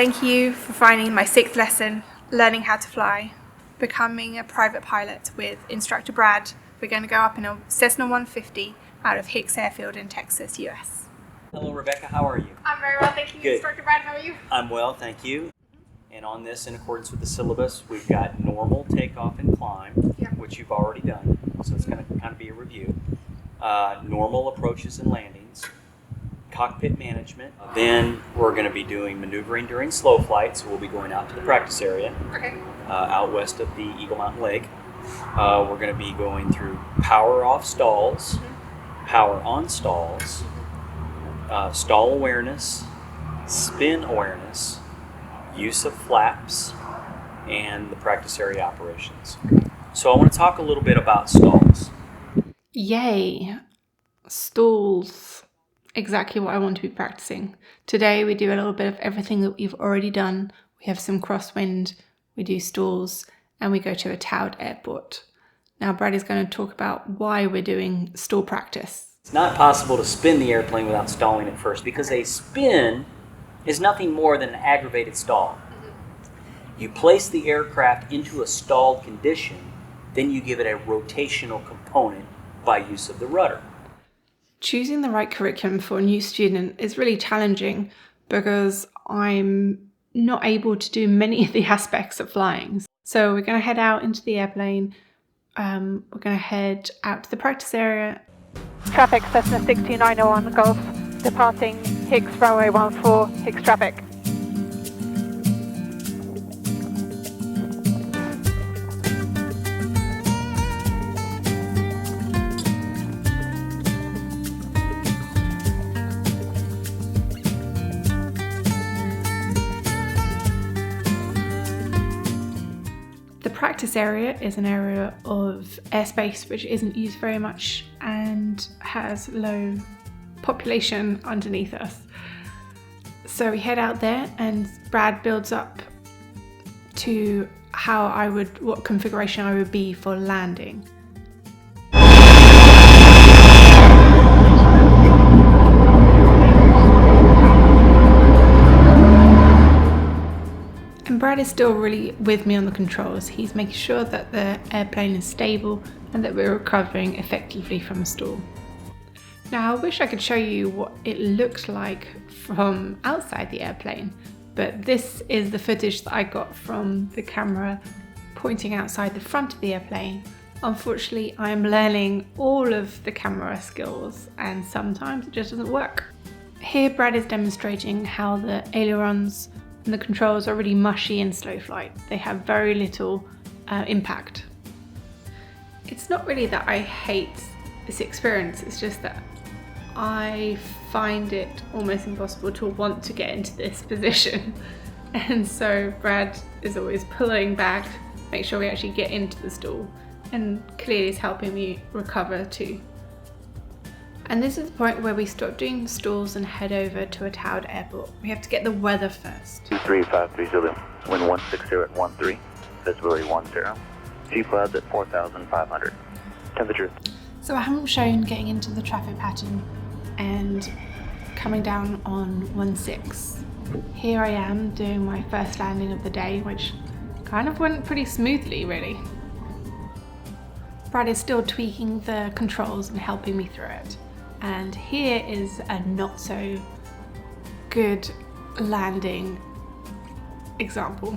Thank you for finding my 6th lesson, learning how to fly, becoming a private pilot with instructor Brad. We're going to go up in a Cessna 150 out of Hicks Airfield in Texas, US. Hello, Rebecca. How are you? I'm very well, thank you. Good. Instructor Brad, how are you? I'm well, thank you. And on this, in accordance with the syllabus, we've got normal takeoff and climb, which you've already done. So it's going to kind of be a review. Normal approaches and landings, cockpit management. Then we're going to be doing maneuvering during slow flight. So we'll be going out to the practice area, out west of the Eagle Mountain Lake. We're going to be going through power off stalls, power on stalls, stall awareness, spin awareness, use of flaps, and the practice area operations. So I want to talk a little bit about stalls. Yay! Stalls. Exactly what I want to be practicing. Today we do a little bit of everything that we've already done. We have some crosswind, we do stalls, and we go to a towed airport. Now Brad is going to talk about why we're doing stall practice. It's not possible to spin the airplane without stalling it first, because a spin is nothing more than an aggravated stall. You place the aircraft into a stalled condition, then you give it a rotational component by use of the rudder. Choosing the right curriculum for a new student is really challenging because I'm not able to do many of the aspects of flying. So we're going to head out into the airplane. We're going to head out to the practice area. Traffic Cessna 16901 Golf, departing Hicks Runway 14, Hicks traffic. The practice area is an area of airspace which isn't used very much and has low population underneath us. So we head out there and Brad builds up to what configuration I would be for landing. And Brad is still really with me on the controls. He's making sure that the airplane is stable and that we're recovering effectively from a stall. Now I wish I could show you what it looked like from outside the airplane, but this is the footage that I got from the camera pointing outside the front of the airplane. Unfortunately, I am learning all of the camera skills and sometimes it just doesn't work. Here Brad is demonstrating how the ailerons and the controls are really mushy in slow flight. They have very little impact. It's not really that I hate this experience, it's just that I find it almost impossible to want to get into this position. And so Brad is always pulling back, make sure we actually get into the stall, and clearly is helping me recover too. And this is the point where we stop doing stalls and head over to a towed airport. We have to get the weather first. 23530, wind 160 at 13, visibility 10, sea clouds at 4,500, temperature. So I haven't shown getting into the traffic pattern and coming down on 16. Here I am doing my first landing of the day, which kind of went pretty smoothly really. Brad is still tweaking the controls and helping me through it. And here is a not so good landing example.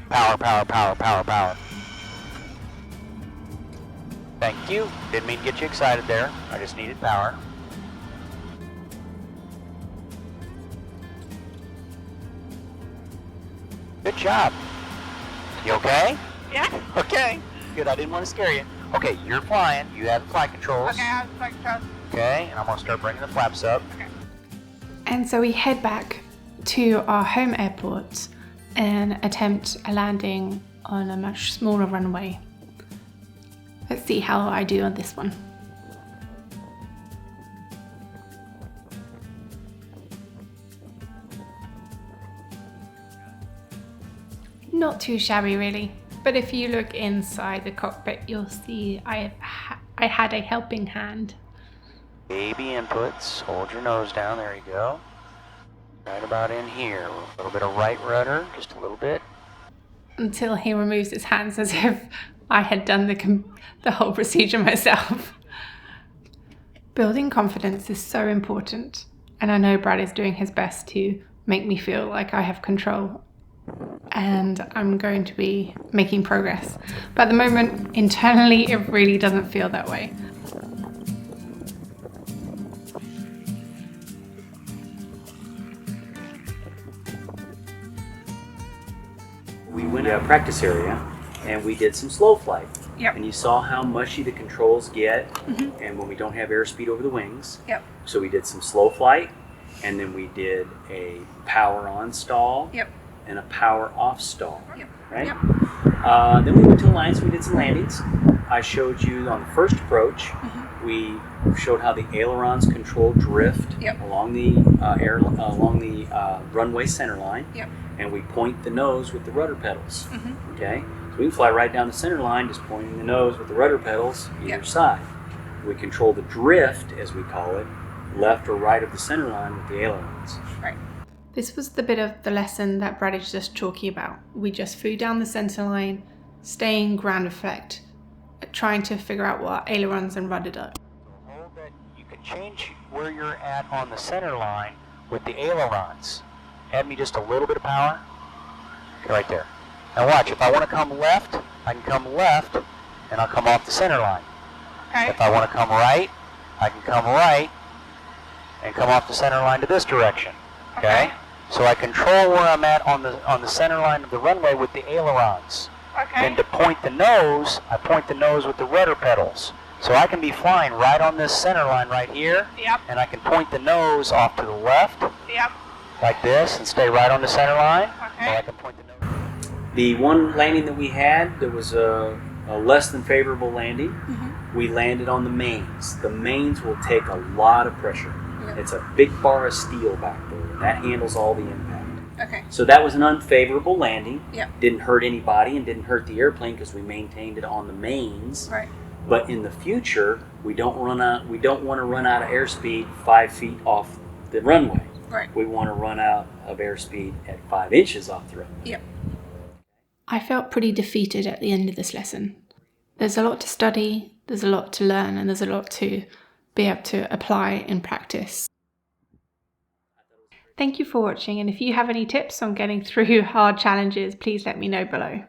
Power, power, power, power, power. Thank you. Didn't mean to get you excited there. I just needed power. Good job. You okay? Yeah? Okay. Good. I didn't want to scare you. Okay, you're flying. You have the flight controls. Okay, I have flight controls. Okay, and I'm going to start bringing the flaps up. Okay. And so we head back to our home airport and attempt a landing on a much smaller runway. Let's see how I do on this one. Not too shabby really, but if you look inside the cockpit you'll see I had a helping hand. Baby inputs. Hold your nose down. There you go. Right about in here. A little bit of right rudder. Just a little bit. Until he removes his hands as if I had done the whole procedure myself. Building confidence is so important, and I know Brad is doing his best to make me feel like I have control, and I'm going to be making progress. But at the moment, internally, it really doesn't feel that way. We went to a practice area and we did some slow flight. Yep. And you saw how mushy the controls get, and when we don't have airspeed over the wings. Yep. So we did some slow flight, and then we did a power on stall. Yep. And a power off stall. Yep. Right? Yep. Then we went to Alliance, we did some landings. I showed you on the first approach, we showed how the ailerons control drift along the runway center line. Yep. And we point the nose with the rudder pedals. Okay? So we can fly right down the center line, just pointing the nose with the rudder pedals either side. We control the drift, as we call it, left or right of the center line with the ailerons. Right. This was the bit of the lesson that Brad is just talking about. We just flew down the center line, staying ground effect, trying to figure out what ailerons and rudder do. Hold that. You can change where you're at on the center line with the ailerons. Add me just a little bit of power. Okay, right there. Now watch, if I want to come left, I can come left and I'll come off the center line. Okay. If I want to come right, I can come right and come off the center line to this direction. Okay? So I control where I'm at on the center line of the runway with the ailerons. Okay. And to point the nose, I point the nose with the rudder pedals. So I can be flying right on this center line right here. Yep. And I can point the nose off to the left. Yep. Like this, and stay right on the center line. Okay. Or I can point the nose. The one landing that we had, there was a less than favorable landing. We landed on the mains. The mains will take a lot of pressure. It's a big bar of steel back there, and that handles all the impact. Okay. So that was an unfavorable landing. Yep. Didn't hurt anybody and didn't hurt the airplane because we maintained it on the mains. Right. But in the future, we don't want to run out of airspeed 5 feet off the runway. Right. We want to run out of airspeed at 5 inches off the runway. Yep. I felt pretty defeated at the end of this lesson. There's a lot to study, there's a lot to learn, and there's a lot to be able to apply in practice. Thank you for watching, and if you have any tips on getting through hard challenges, please let me know below.